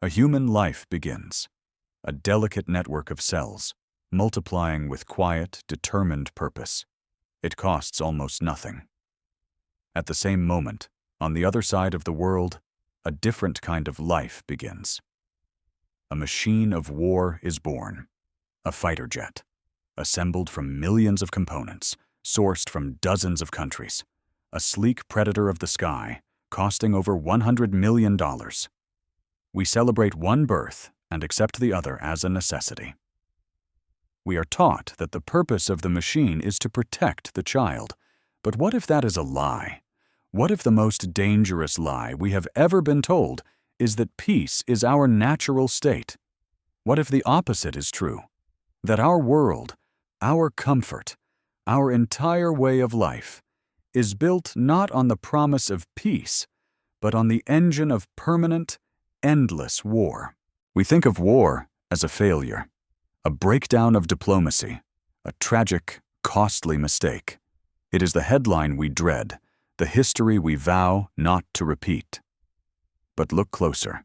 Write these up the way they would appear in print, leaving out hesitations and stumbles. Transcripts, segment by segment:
A human life begins, a delicate network of cells, multiplying with quiet, determined purpose. It costs almost nothing. At the same moment, on the other side of the world, a different kind of life begins. A machine of war is born, a fighter jet, assembled from millions of components, sourced from dozens of countries, a sleek predator of the sky, costing over $100 million. We celebrate one birth and accept the other as a necessity. We are taught that the purpose of the machine is to protect the child. But what if that is a lie? What if the most dangerous lie we have ever been told is that peace is our natural state? What if the opposite is true? That our world, our comfort, our entire way of life is built not on the promise of peace, but on the engine of permanent, endless war. We think of war as a failure, a breakdown of diplomacy, a tragic, costly mistake. It is the headline we dread, the history we vow not to repeat. But look closer.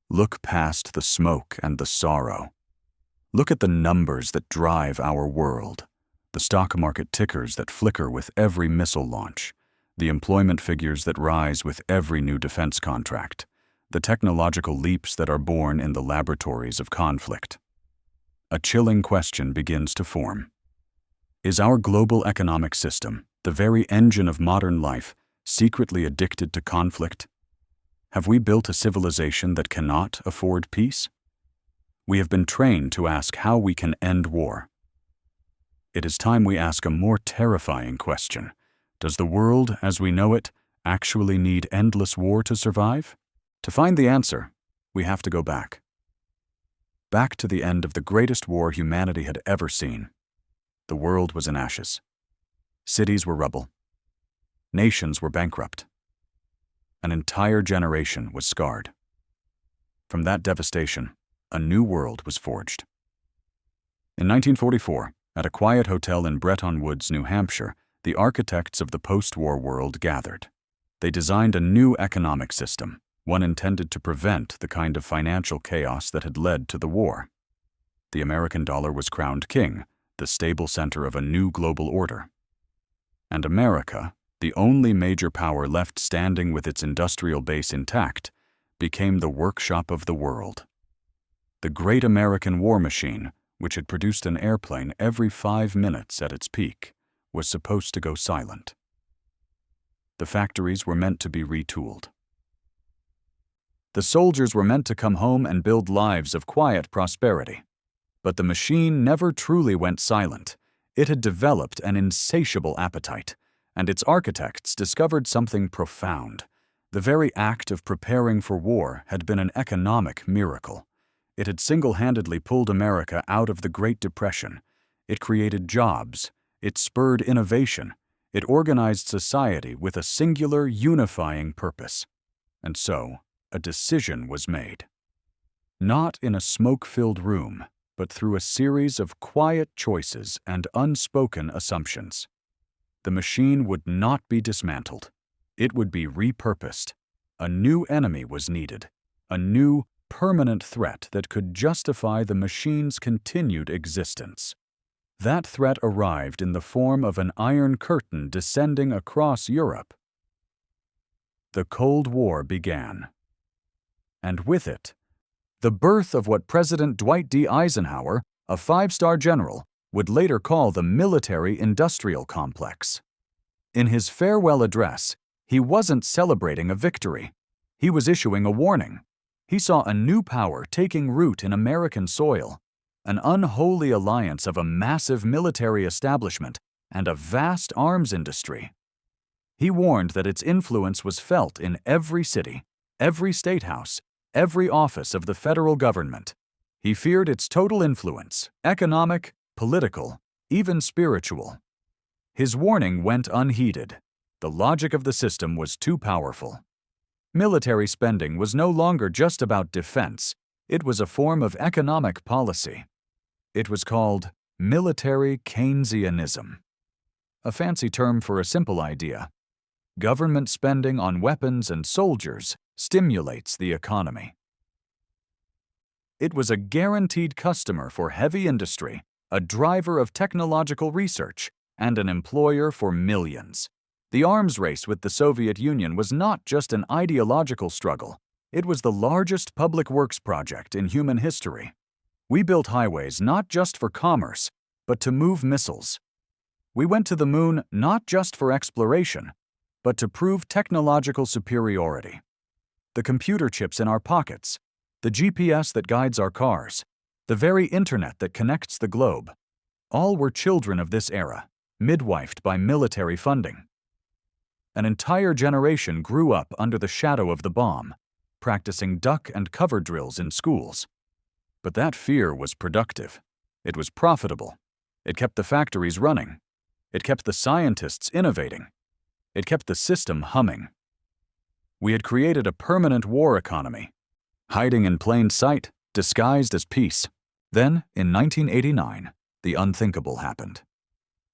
Look past the smoke and the sorrow. Look at the numbers that drive our world, the stock market tickers that flicker with every missile launch, the employment figures that rise with every new defense contract, the technological leaps that are born in the laboratories of conflict. A chilling question begins to form. Is our global economic system, the very engine of modern life, secretly addicted to conflict? Have we built a civilization that cannot afford peace? We have been trained to ask how we can end war. It is time we ask a more terrifying question. Does the world, as we know it, actually need endless war to survive? To find the answer, we have to go back. Back to the end of the greatest war humanity had ever seen. The world was in ashes. Cities were rubble. Nations were bankrupt. An entire generation was scarred. From that devastation, a new world was forged. In 1944, at a quiet hotel in Bretton Woods, New Hampshire, the architects of the post-war world gathered. They designed a new economic system, one intended to prevent the kind of financial chaos that had led to the war. The American dollar was crowned king, the stable center of a new global order. And America, the only major power left standing with its industrial base intact, became the workshop of the world. The great American war machine, which had produced an airplane every 5 minutes at its peak, was supposed to go silent. The factories were meant to be retooled. The soldiers were meant to come home and build lives of quiet prosperity. But the machine never truly went silent. It had developed an insatiable appetite, and its architects discovered something profound. The very act of preparing for war had been an economic miracle. It had single-handedly pulled America out of the Great Depression. It created jobs. It spurred innovation. It organized society with a singular, unifying purpose. And so, a decision was made. Not in a smoke-filled room, but through a series of quiet choices and unspoken assumptions. The machine would not be dismantled. It would be repurposed. A new enemy was needed, a new, permanent threat that could justify the machine's continued existence. That threat arrived in the form of an iron curtain descending across Europe. The Cold War began. And with it, the birth of what President Dwight D. Eisenhower, a 5-star general, would later call the military-industrial complex. In his farewell address, he wasn't celebrating a victory. He was issuing a warning. He saw a new power taking root in American soil, an unholy alliance of a massive military establishment and a vast arms industry. He warned that its influence was felt in every city, every state house, every office of the federal government. He feared its total influence, economic, political, even spiritual. His warning went unheeded. The logic of the system was too powerful. Military spending was no longer just about defense. It was a form of economic policy. It was called Military Keynesianism, a fancy term for a simple idea. Government spending on weapons and soldiers stimulates the economy. It was a guaranteed customer for heavy industry, a driver of technological research, and an employer for millions. The arms race with the Soviet Union was not just an ideological struggle. It was the largest public works project in human history. We built highways not just for commerce, but to move missiles. We went to the moon not just for exploration, but to prove technological superiority. The computer chips in our pockets, the GPS that guides our cars, the very internet that connects the globe, all were children of this era, midwifed by military funding. An entire generation grew up under the shadow of the bomb, practicing duck and cover drills in schools. But that fear was productive. It was profitable. It kept the factories running. It kept the scientists innovating. It kept the system humming. We had created a permanent war economy, hiding in plain sight, disguised as peace. Then, in 1989, the unthinkable happened.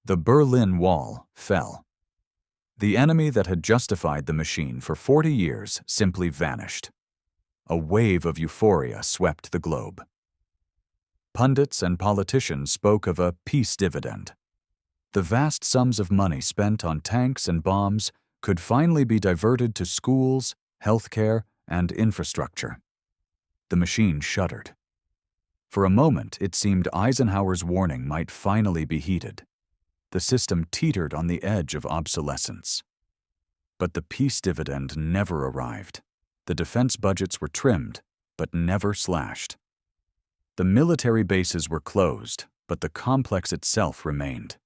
The Berlin Wall fell. The enemy that had justified the machine for 40 years simply vanished. A wave of euphoria swept the globe. Pundits and politicians spoke of a peace dividend. The vast sums of money spent on tanks and bombs could finally be diverted to schools, healthcare, and infrastructure. The machine shuddered. For a moment, it seemed Eisenhower's warning might finally be heeded. The system teetered on the edge of obsolescence. But the peace dividend never arrived. The defense budgets were trimmed, but never slashed. The military bases were closed, but the complex itself remained.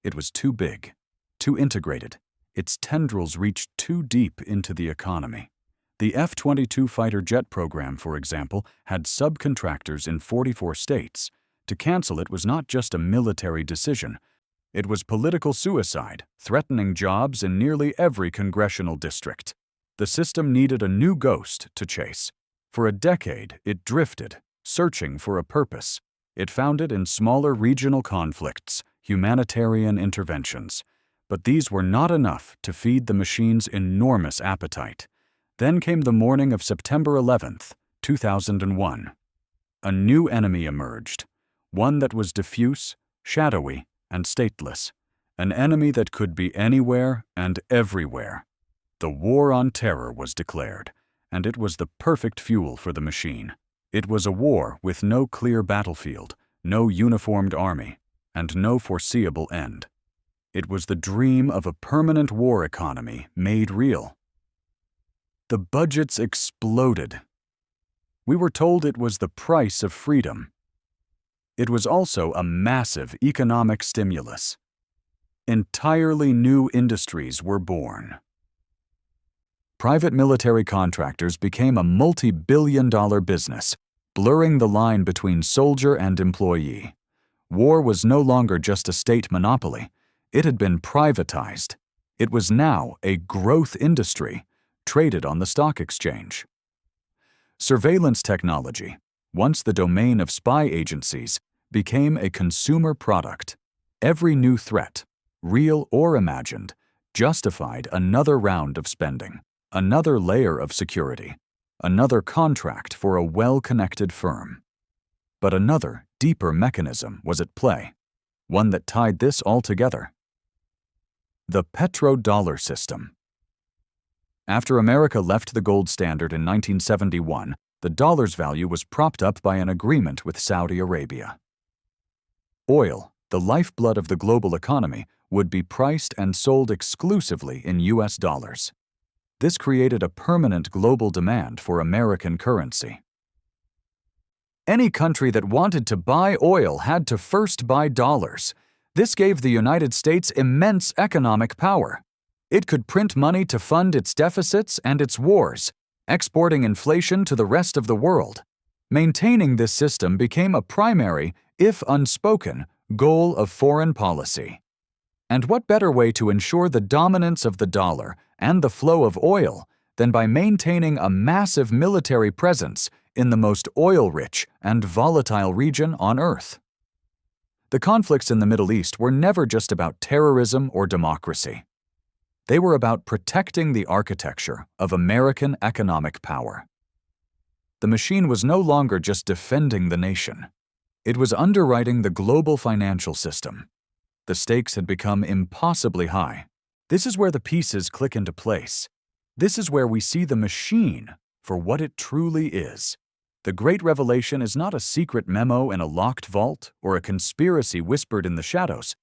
It was too big, too integrated. Its tendrils reached too deep into the economy. The F-22 fighter jet program, for example, had subcontractors in 44 states. To cancel it was not just a military decision. It was political suicide, threatening jobs in nearly every congressional district. The system needed a new ghost to chase. For a decade, it drifted, searching for a purpose. It found it in smaller regional conflicts, humanitarian interventions. But these were not enough to feed the machine's enormous appetite. Then came the morning of September 11th, 2001. A new enemy emerged, one that was diffuse, shadowy, and stateless, an enemy that could be anywhere and everywhere. The War on Terror was declared, and it was the perfect fuel for the machine. It was a war with no clear battlefield, no uniformed army, and no foreseeable end. It was the dream of a permanent war economy made real. The budgets exploded. We were told it was the price of freedom. It was also a massive economic stimulus. Entirely new industries were born. Private military contractors became a multi-billion-dollar business, blurring the line between soldier and employee. War was no longer just a state monopoly. It had been privatized. It was now a growth industry, traded on the stock exchange. Surveillance technology, once the domain of spy agencies, became a consumer product. Every new threat, real or imagined, justified another round of spending, another layer of security, another contract for a well-connected firm. But another, deeper mechanism was at play, one that tied this all together. The petrodollar system. After America left the gold standard in 1971, the dollar's value was propped up by an agreement with Saudi Arabia. Oil, the lifeblood of the global economy, would be priced and sold exclusively in US dollars. This created a permanent global demand for American currency. Any country that wanted to buy oil had to first buy dollars. This gave the United States immense economic power. It could print money to fund its deficits and its wars, exporting inflation to the rest of the world. Maintaining this system became a primary, if unspoken, goal of foreign policy. And what better way to ensure the dominance of the dollar and the flow of oil than by maintaining a massive military presence in the most oil-rich and volatile region on Earth? The conflicts in the Middle East were never just about terrorism or democracy. They were about protecting the architecture of American economic power. The machine was no longer just defending the nation. It was underwriting the global financial system. The stakes had become impossibly high. This is where the pieces click into place. This is where we see the machine for what it truly is. The great revelation is not a secret memo in a locked vault or a conspiracy whispered in the shadows.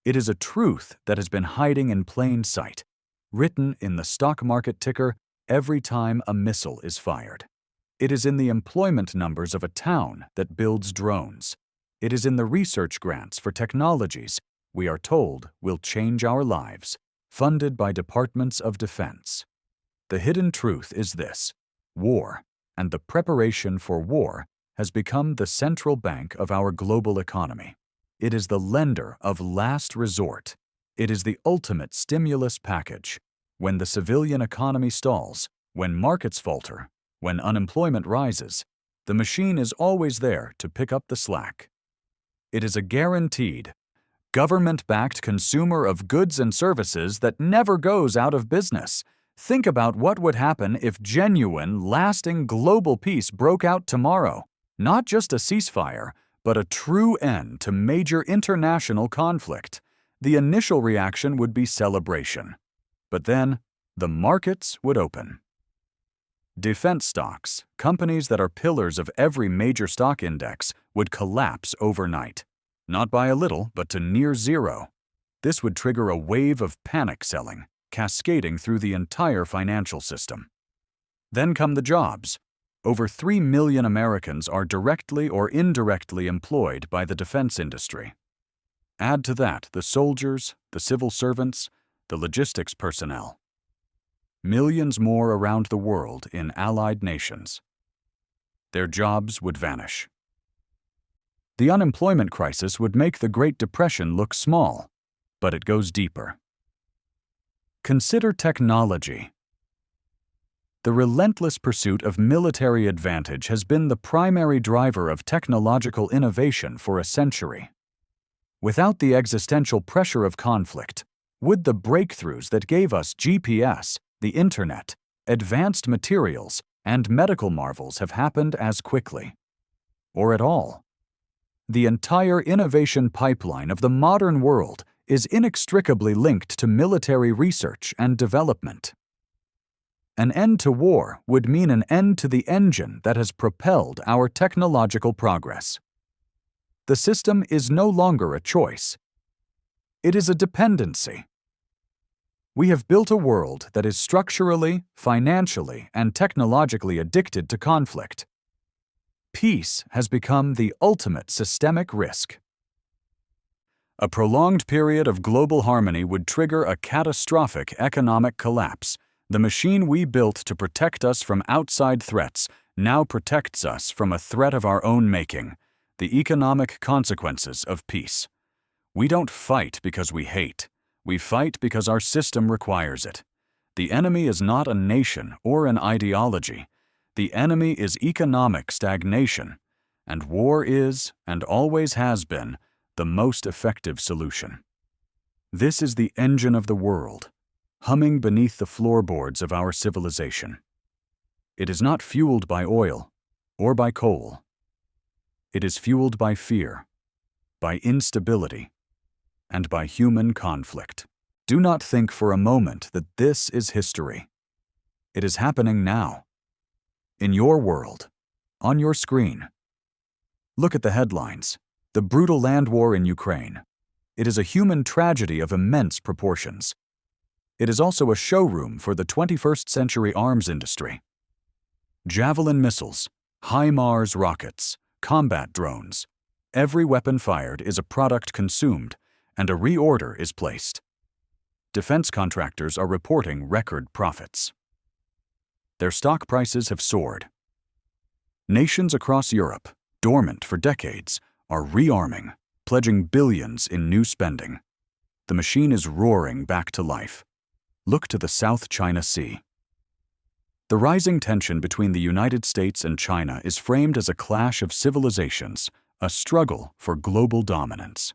It is a truth that has been hiding in plain sight, written in the stock market ticker every time a missile is fired. It is in the employment numbers of a town that builds drones. It is in the research grants for technologies we are told will change our lives, funded by departments of defense. The hidden truth is this: war, and the preparation for war, has become the central bank of our global economy. It is the lender of last resort. It is the ultimate stimulus package. When the civilian economy stalls, when markets falter, when unemployment rises, the machine is always there to pick up the slack. It is a guaranteed, government-backed consumer of goods and services that never goes out of business. Think about what would happen if genuine, lasting global peace broke out tomorrow. Not just a ceasefire, but a true end to major international conflict. The initial reaction would be celebration. But then, the markets would open. Defense stocks, companies that are pillars of every major stock index, would collapse overnight. Not by a little, but to near zero. This would trigger a wave of panic selling, cascading through the entire financial system. Then come the jobs. Over 3 million Americans are directly or indirectly employed by the defense industry. Add to that the soldiers, the civil servants, the logistics personnel. Millions more around the world in allied nations. Their jobs would vanish. The unemployment crisis would make the Great Depression look small, but it goes deeper. Consider technology. The relentless pursuit of military advantage has been the primary driver of technological innovation for a century. Without the existential pressure of conflict, would the breakthroughs that gave us GPS, the Internet, advanced materials, and medical marvels have happened as quickly? Or at all? The entire innovation pipeline of the modern world is inextricably linked to military research and development. An end to war would mean an end to the engine that has propelled our technological progress. The system is no longer a choice. It is a dependency. We have built a world that is structurally, financially, and technologically addicted to conflict. Peace has become the ultimate systemic risk. A prolonged period of global harmony would trigger a catastrophic economic collapse. The machine we built to protect us from outside threats now protects us from a threat of our own making: the economic consequences of peace. We don't fight because we hate. We fight because our system requires it. The enemy is not a nation or an ideology. The enemy is economic stagnation, and war is, and always has been, the most effective solution. This is the engine of the world, humming beneath the floorboards of our civilization. It is not fueled by oil or by coal. It is fueled by fear, by instability, and by human conflict. Do not think for a moment that this is history. It is happening now. In your world, on your screen. Look at the headlines. The brutal land war in Ukraine. It is a human tragedy of immense proportions. It is also a showroom for the 21st century arms industry. Javelin missiles, HIMARS rockets, combat drones. Every weapon fired is a product consumed, and a reorder is placed. Defense contractors are reporting record profits. Their stock prices have soared. Nations across Europe, dormant for decades, are rearming, pledging billions in new spending. The machine is roaring back to life. Look to the South China Sea. The rising tension between the United States and China is framed as a clash of civilizations, a struggle for global dominance.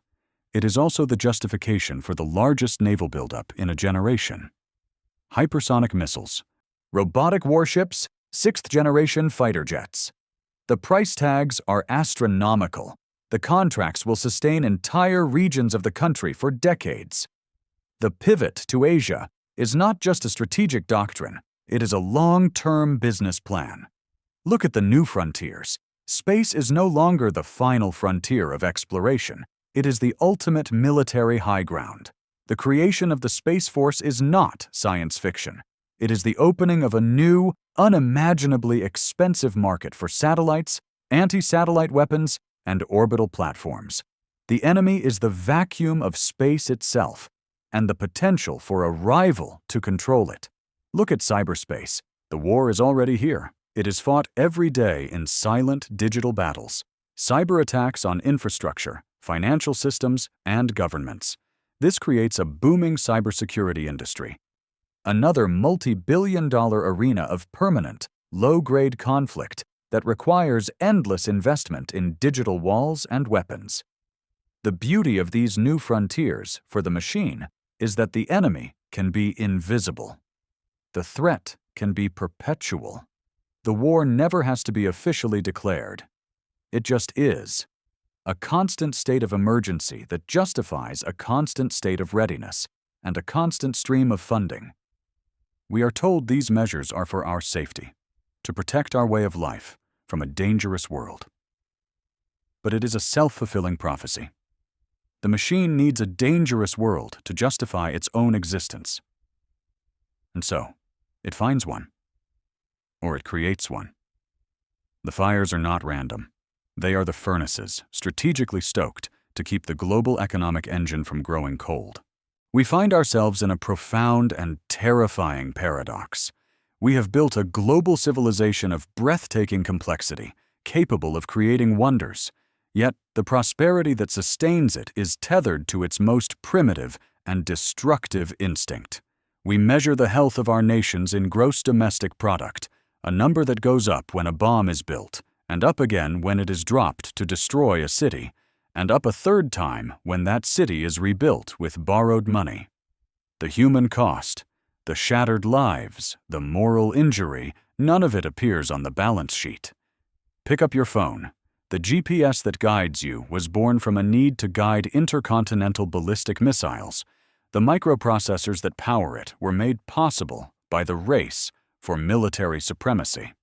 It is also the justification for the largest naval buildup in a generation. Hypersonic missiles, robotic warships, sixth-generation fighter jets. The price tags are astronomical. The contracts will sustain entire regions of the country for decades. The pivot to Asia is not just a strategic doctrine, it is a long-term business plan. Look at the new frontiers. Space is no longer the final frontier of exploration. It is the ultimate military high ground. The creation of the Space Force is not science fiction. It is the opening of a new, unimaginably expensive market for satellites, anti-satellite weapons, and orbital platforms. The enemy is the vacuum of space itself, and the potential for a rival to control it. Look at cyberspace. The war is already here. It is fought every day in silent digital battles. Cyber attacks on infrastructure, financial systems, and governments. This creates a booming cybersecurity industry. Another multi-billion-dollar arena of permanent, low-grade conflict that requires endless investment in digital walls and weapons. The beauty of these new frontiers for the machine is that the enemy can be invisible. The threat can be perpetual. The war never has to be officially declared. It just is. A constant state of emergency that justifies a constant state of readiness and a constant stream of funding. We are told these measures are for our safety, to protect our way of life from a dangerous world. But it is a self-fulfilling prophecy. The machine needs a dangerous world to justify its own existence. And so, it finds one. Or it creates one. The fires are not random. They are the furnaces, strategically stoked to keep the global economic engine from growing cold. We find ourselves in a profound and terrifying paradox. We have built a global civilization of breathtaking complexity, capable of creating wonders, yet the prosperity that sustains it is tethered to its most primitive and destructive instinct. We measure the health of our nations in gross domestic product, a number that goes up when a bomb is built, and up again when it is dropped to destroy a city, and up a third time when that city is rebuilt with borrowed money. The human cost, the shattered lives, the moral injury, none of it appears on the balance sheet. Pick up your phone. The GPS that guides you was born from a need to guide intercontinental ballistic missiles. The microprocessors that power it were made possible by the race for military supremacy.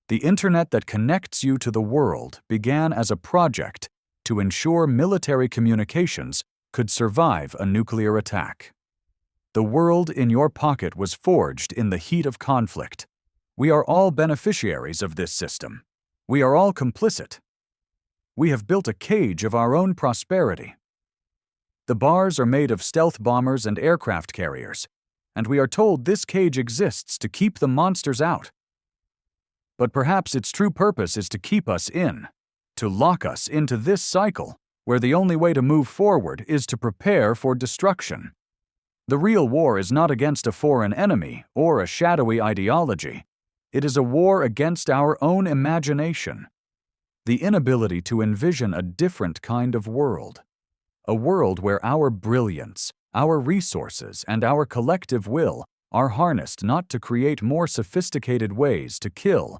The internet that connects you to the world began as a project to ensure military communications could survive a nuclear attack. The world in your pocket was forged in the heat of conflict. We are all beneficiaries of this system. We are all complicit. We have built a cage of our own prosperity. The bars are made of stealth bombers and aircraft carriers, and we are told this cage exists to keep the monsters out. But perhaps its true purpose is to keep us in, to lock us into this cycle where the only way to move forward is to prepare for destruction. The real war is not against a foreign enemy or a shadowy ideology. It is a war against our own imagination, the inability to envision a different kind of world, a world where our brilliance, our resources, and our collective will are harnessed not to create more sophisticated ways to kill,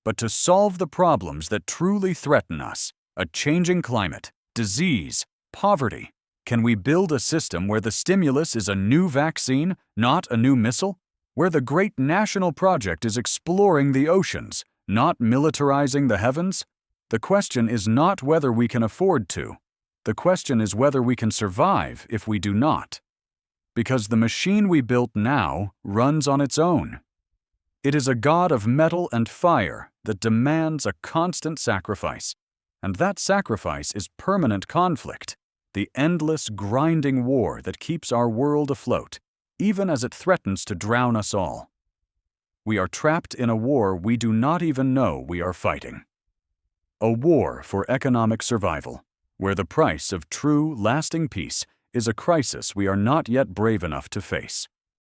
but to solve the problems that truly threaten us: a changing climate, disease, poverty. Can we build a system where the stimulus is a new vaccine, not a new missile? Where the great national project is exploring the oceans, not militarizing the heavens? The question is not whether we can afford to. The question is whether we can survive if we do not. Because the machine we built now runs on its own. It is a god of metal and fire that demands a constant sacrifice, and that sacrifice is permanent conflict, the endless grinding war that keeps our world afloat, even as it threatens to drown us all. We are trapped in a war we do not even know we are fighting. A war for economic survival, where the price of true, lasting peace is a crisis we are not yet brave enough to face.